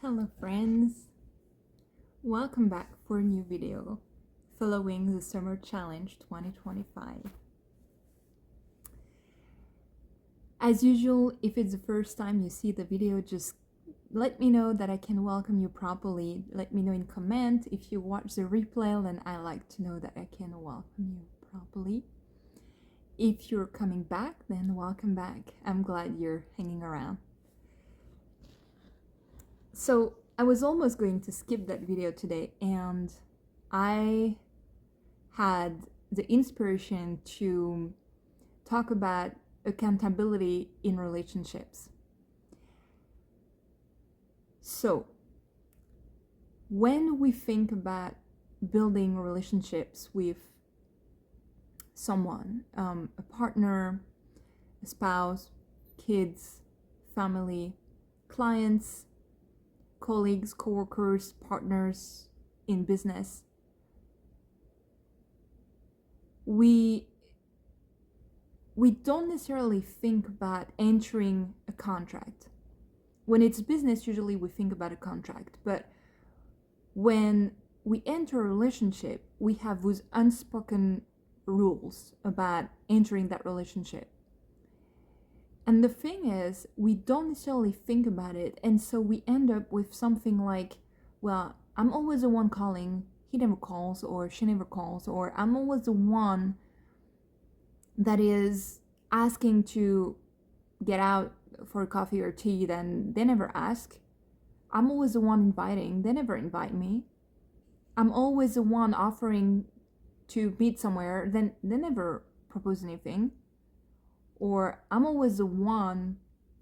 Hello friends, welcome back for a new video following the Summer Challenge 2025. As usual, if it's the first time you see the video, just let me know that I can welcome you properly. Let me know in comment. If you watch the replay, then I like to know that I can welcome you properly. If you're coming back, then welcome back. I'm glad you're hanging around. So I was almost going to skip that video today, and I had the inspiration to talk about accountability in relationships. So when we think about building relationships with someone, a partner, a spouse, kids, family, clients, colleagues, co-workers, partners in business, we don't necessarily think about entering a contract. When it's business, usually we think about a contract, but when we enter a relationship, we have those unspoken rules about entering that relationship. And the thing is, we don't necessarily think about it, and so we end up with something like, well, I'm always the one calling, he never calls, or she never calls, or I'm always the one that is asking to get out for a coffee or tea, then they never ask. I'm always the one inviting, they never invite me. I'm always the one offering to meet somewhere, then they never propose anything. Or I'm always the one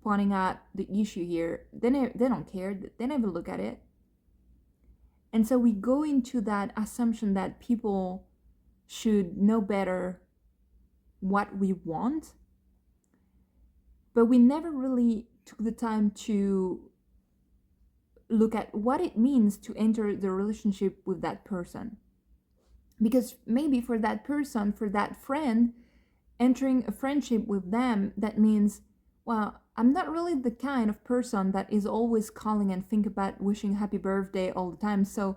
pointing out the issue here. They don't care. They never look at it. And so we go into that assumption that people should know better what we want. But we never really took the time to look at what it means to enter the relationship with that person. Because maybe for that person, for that friend, entering a friendship with them, that means, well, I'm not really the kind of person that is always calling and think about wishing happy birthday all the time, so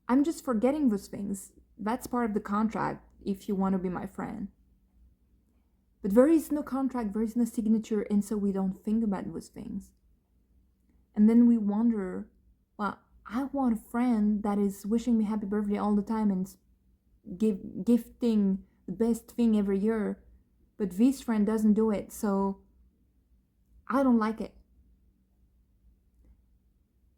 I'm just forgetting those things. That's part of the contract if you want to be my friend. But there is no contract, there is no signature, and so we don't think about those things. And then we wonder, well, I want a friend that is wishing me happy birthday all the time and gifting the best thing every year, but this friend doesn't do it, so I don't like it.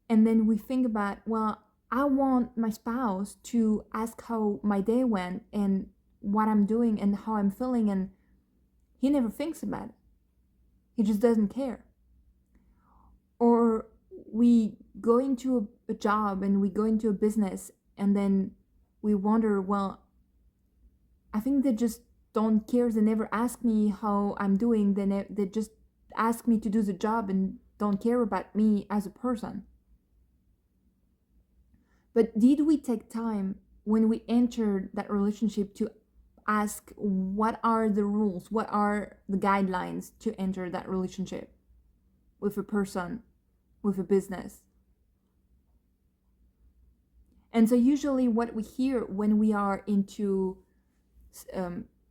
And then we think about, well, I want my spouse to ask how my day went and what I'm doing and how I'm feeling, and he never thinks about it. He just doesn't care. Or we go into a job and we go into a business, and then we wonder, well, I think they just don't care. They never ask me how I'm doing. They just ask me to do the job and don't care about me as a person. But did we take time when we entered that relationship to ask what are the rules, what are the guidelines to enter that relationship with a person, with a business? And so usually what we hear when we are into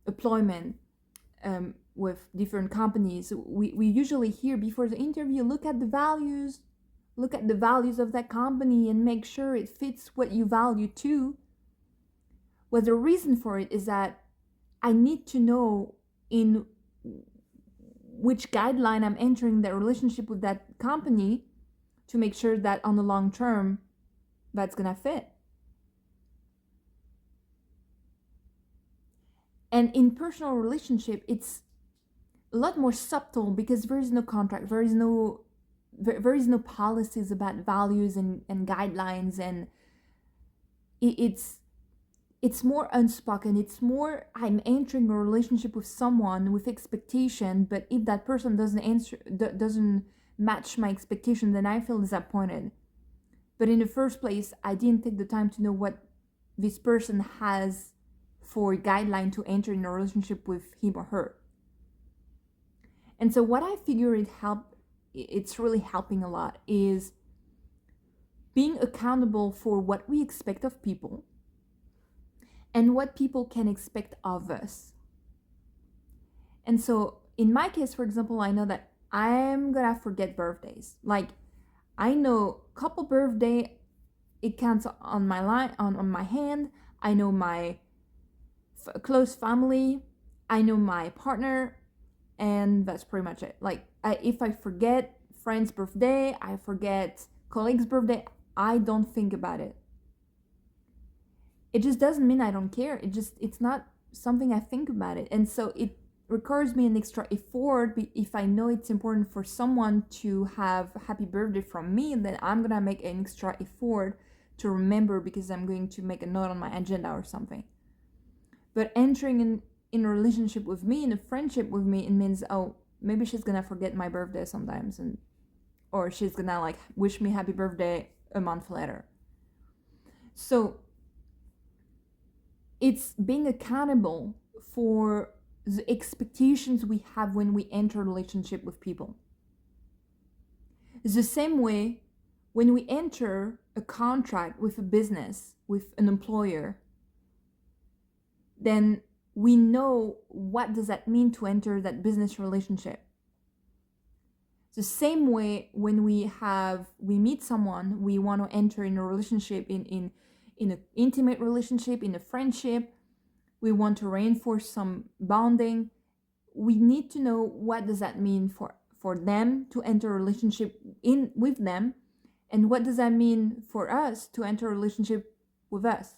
employment with different companies, we usually hear before the interview, look at the values of that company and make sure it fits what you value too. Well, the reason for it is that I need to know in which guideline I'm entering the relationship with that company to make sure that on the long term that's gonna fit. And in personal relationship, it's a lot more subtle because there is no contract, there is no policies about values and guidelines, and it's more unspoken. It's more, I'm entering a relationship with someone with expectation, but if that person doesn't match my expectation, then I feel disappointed. But in the first place, I didn't take the time to know what this person has for a guideline to enter in a relationship with him or her. And so what I figure it's really helping a lot is being accountable for what we expect of people and what people can expect of us. And so in my case, for example, I know that I'm gonna forget birthdays. Like, I know couple birthday, it counts on my line, on my hand. I know my close family, I know my partner, and that's pretty much it. Like, if I forget friend's birthday, I forget colleague's birthday, I don't think about it. It just doesn't mean I don't care. It's not something I think about it. And so it requires me an extra effort. If I know it's important for someone to have a happy birthday from me, then I'm gonna make an extra effort to remember, because I'm going to make a note on my agenda or something. But entering in a relationship with me, in a friendship with me, it means, oh, maybe she's gonna forget my birthday sometimes, or she's gonna like wish me happy birthday a month later. So it's being accountable for the expectations we have when we enter a relationship with people. It's the same way when we enter a contract with a business, with an employer, then we know what does that mean to enter that business relationship. The same way when we meet someone, we want to enter in a relationship, in an intimate relationship, in a friendship, we want to reinforce some bonding. We need to know what does that mean for them to enter a relationship with them, and what does that mean for us to enter a relationship with us.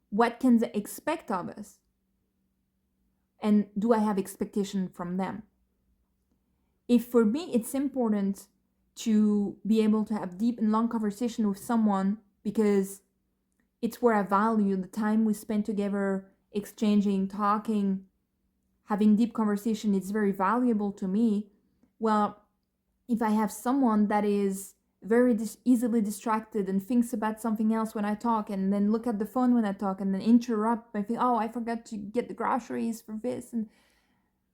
What can they expect of us? And do I have expectation from them? If for me it's important to be able to have deep and long conversation with someone because it's where I value the time we spend together, exchanging, talking, having deep conversation, it's very valuable to me. Well, if I have someone that is very easily distracted and thinks about something else when I talk, and then look at the phone when I talk, and then interrupt, I think, oh, I forgot to get the groceries for this, and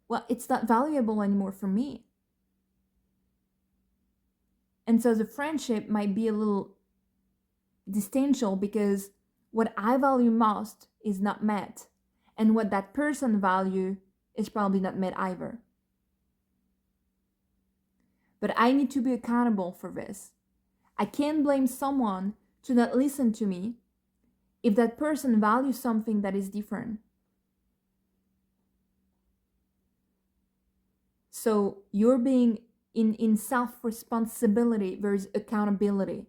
well, it's not valuable anymore for me. And so the friendship might be a little distasteful because what I value most is not met, and what that person value is probably not met either. But I need to be accountable for this. I can't blame someone to not listen to me if that person values something that is different. So you're being in self-responsibility versus accountability.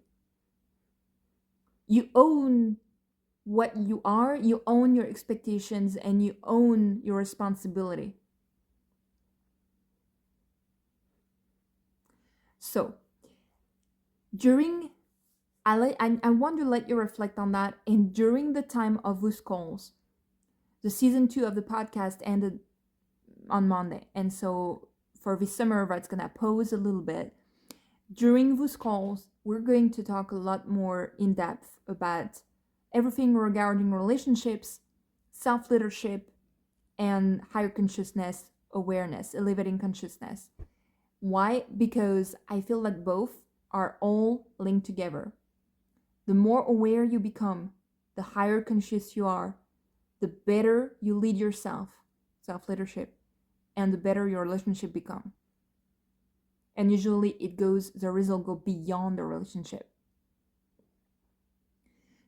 You own what you are, you own your expectations, and you own your responsibility. So I want to let you reflect on that. And during the time of those calls, the season 2 of the podcast ended on Monday, and so for this summer, that's gonna pause a little bit. During those calls, we're going to talk a lot more in depth about everything regarding relationships, self-leadership, and higher consciousness awareness, elevating consciousness. Why? Because I feel that both are all linked together. The more aware you become, the higher conscious you are, the better you lead yourself, self-leadership, and the better your relationship become. And usually the result go beyond the relationship.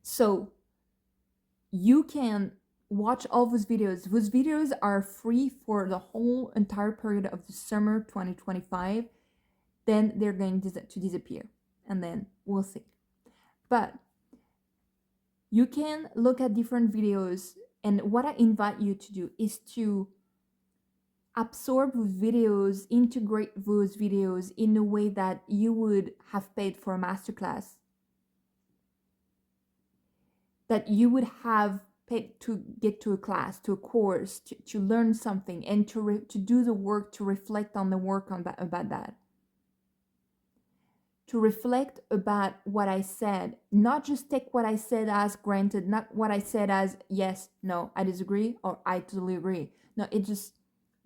So you can watch all those videos. Those videos are free for the whole entire period of the summer 2025. Then they're going to disappear, and then we'll see. But you can look at different videos, and what I invite you to do is to absorb those videos, integrate those videos in a way that you would have paid for a masterclass, that you would have paid to get to a class, to a course, to learn something, and to do the work, to reflect on the work about that. To reflect about what I said, not just take what I said as granted, not what I said as yes, no, I disagree, or I totally agree. No, it just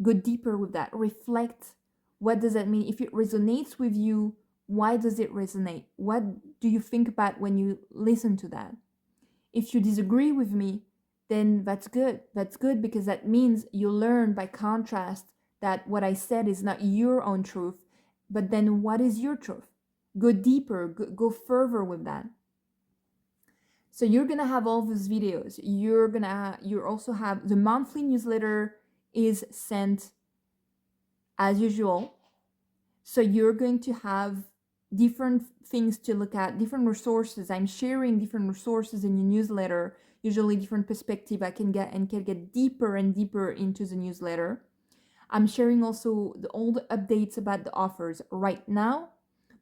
go deeper with that. Reflect, what does that mean? If it resonates with you, Why does it resonate? What do you think about when you listen to that? If you disagree with me, then that's good. That's good, because that means you learn by contrast that what I said is not your own truth, but then what is your truth? Go deeper, go further with that. So you're gonna have all these videos. You also have the monthly newsletter is sent as usual. So you're going to have different things to look at, different resources. I'm sharing different resources in your newsletter, usually different perspective I can get deeper and deeper into the newsletter. I'm sharing also all the updates about the offers. Right now,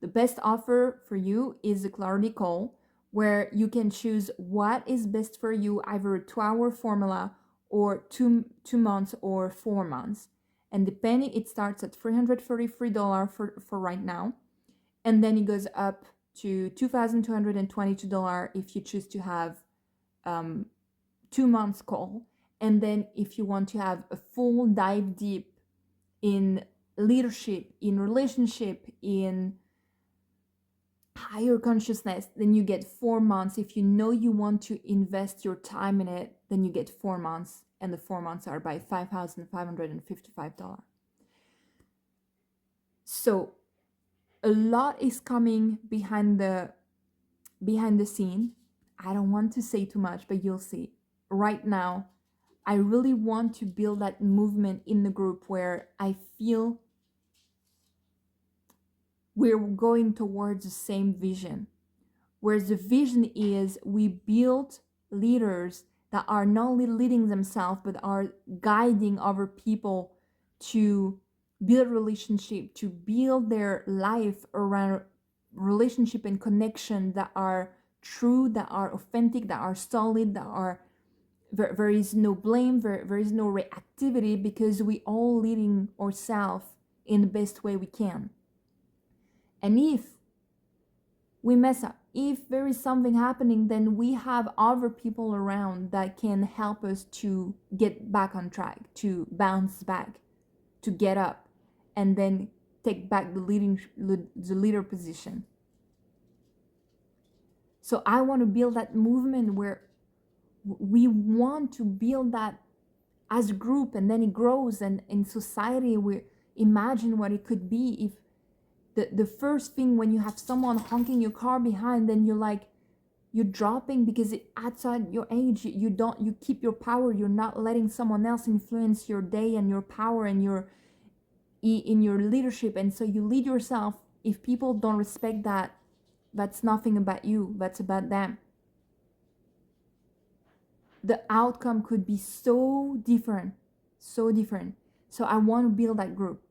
the best offer for you is the Clarity Call, where you can choose what is best for you, either a 2-hour formula or two months or 4 months. And depending, it starts at $333 for right now. And then it goes up to $2,222 if you choose to have 2 months call. And then if you want to have a full dive deep in leadership, in relationship, in higher consciousness, then you get 4 months. If you know you want to invest your time in it, then you get 4 months, and the 4 months are by $5,555. So a lot is coming behind the scene. I don't want to say too much, but you'll see. Right now, I really want to build that movement in the group where I feel we're going towards the same vision. Whereas the vision is we build leaders that are not only leading themselves, but are guiding other people to build relationship, to build their life around relationship and connection that are true, that are authentic, that are solid, that are there is no blame, there is no reactivity, because we all leading ourselves in the best way we can. And if we mess up, if there is something happening, then we have other people around that can help us to get back on track, to bounce back, to get up, and then take back the leader position. So I want to build that movement where we want to build that as a group, and then it grows, and in society we imagine what it could be if the first thing when you have someone honking your car behind, then you're dropping because it outside your age. You keep your power. You're not letting someone else influence your day and your power and in your leadership. And so you lead yourself. If people don't respect that, that's nothing about you, that's about them. The outcome could be so different. So I want to build that group.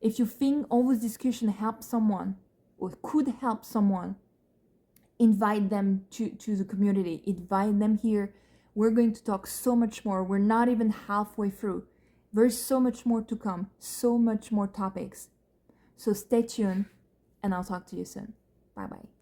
If you think all this discussion helps someone or could help someone, invite them to the community, invite them here. We're going to talk so much more. We're not even halfway through. There's so much more to come, so much more topics. So stay tuned, and I'll talk to you soon. Bye-bye.